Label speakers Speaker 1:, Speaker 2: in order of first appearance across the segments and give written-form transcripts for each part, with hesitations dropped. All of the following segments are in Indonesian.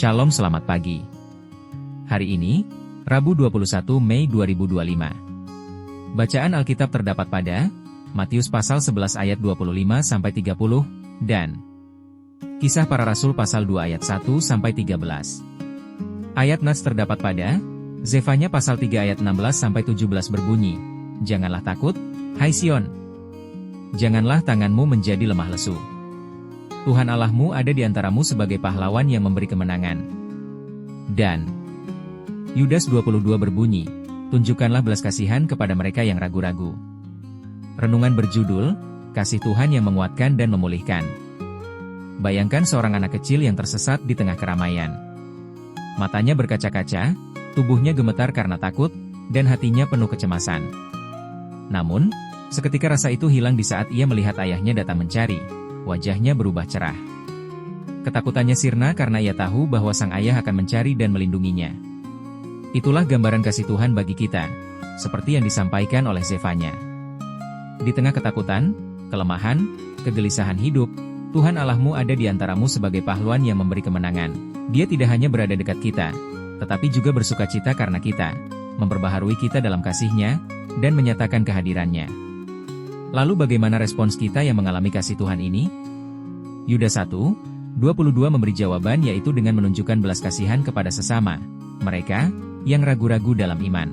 Speaker 1: Shalom, selamat pagi. Hari ini, Rabu 21 Mei 2025. Bacaan Alkitab terdapat pada Matius pasal 11 ayat 25-30 dan Kisah Para Rasul pasal 2 ayat 1-13. Ayat Nats terdapat pada Zefanya pasal 3 ayat 16-17 berbunyi, "Janganlah takut, hai Sion. Janganlah tanganmu menjadi lemah lesu. Tuhan Allahmu ada di antaramu sebagai pahlawan yang memberi kemenangan." Dan Yudas 22 berbunyi, "Tunjukkanlah belas kasihan kepada mereka yang ragu-ragu." Renungan berjudul, Kasih Tuhan yang menguatkan dan memulihkan. Bayangkan seorang anak kecil yang tersesat di tengah keramaian. Matanya berkaca-kaca, tubuhnya gemetar karena takut, dan hatinya penuh kecemasan. Namun, seketika rasa itu hilang di saat ia melihat ayahnya datang mencari. Wajahnya berubah cerah. Ketakutannya sirna karena ia tahu bahwa sang ayah akan mencari dan melindunginya. Itulah gambaran kasih Tuhan bagi kita, seperti yang disampaikan oleh Zefanya. Di tengah ketakutan, kelemahan, kegelisahan hidup, Tuhan Allahmu ada di antaramu sebagai pahlawan yang memberi kemenangan. Dia tidak hanya berada dekat kita, tetapi juga bersukacita karena kita, memperbaharui kita dalam kasih-Nya, dan menyatakan kehadiran-Nya. Lalu bagaimana respons kita yang mengalami kasih Tuhan ini? Yudas 1:22 memberi jawaban, yaitu dengan menunjukkan belas kasihan kepada sesama, mereka yang ragu-ragu dalam iman.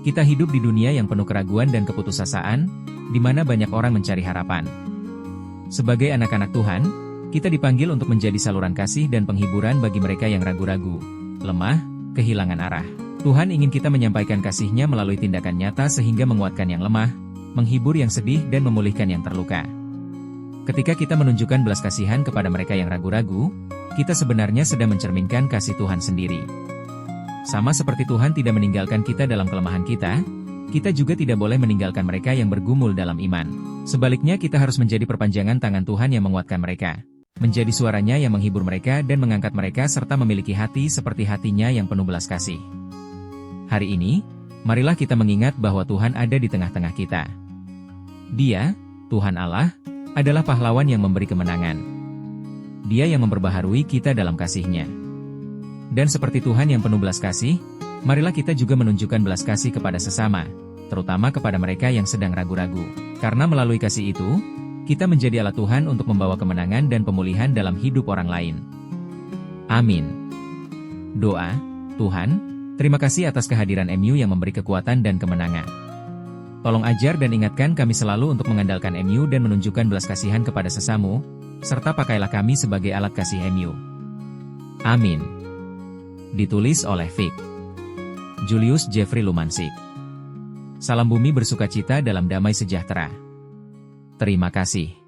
Speaker 1: Kita hidup di dunia yang penuh keraguan dan keputusasaan, di mana banyak orang mencari harapan. Sebagai anak-anak Tuhan, kita dipanggil untuk menjadi saluran kasih dan penghiburan bagi mereka yang ragu-ragu, lemah, kehilangan arah. Tuhan ingin kita menyampaikan kasih-Nya melalui tindakan nyata sehingga menguatkan yang lemah, menghibur yang sedih dan memulihkan yang terluka. Ketika kita menunjukkan belas kasihan kepada mereka yang ragu-ragu, kita sebenarnya sedang mencerminkan kasih Tuhan sendiri. Sama seperti Tuhan tidak meninggalkan kita dalam kelemahan kita juga tidak boleh meninggalkan mereka yang bergumul dalam iman. Sebaliknya, kita harus menjadi perpanjangan tangan Tuhan yang menguatkan mereka, menjadi suaranya yang menghibur mereka dan mengangkat mereka serta memiliki hati seperti hati-Nya yang penuh belas kasih. Hari ini, marilah kita mengingat bahwa Tuhan ada di tengah-tengah kita. Dia, Tuhan Allah, adalah pahlawan yang memberi kemenangan. Dia yang memperbaharui kita dalam kasih-Nya. Dan seperti Tuhan yang penuh belas kasih, marilah kita juga menunjukkan belas kasih kepada sesama, terutama kepada mereka yang sedang ragu-ragu. Karena melalui kasih itu, kita menjadi alat Tuhan untuk membawa kemenangan dan pemulihan dalam hidup orang lain. Amin. Doa, Tuhan, terima kasih atas kehadiran MU yang memberi kekuatan dan kemenangan. Tolong ajar dan ingatkan kami selalu untuk mengandalkan MU dan menunjukkan belas kasihan kepada sesamu, serta pakailah kami sebagai alat kasih MU. Amin. Ditulis oleh Vic Julius Jeffrey Lumansik. Salam bumi bersukacita dalam damai sejahtera. Terima kasih.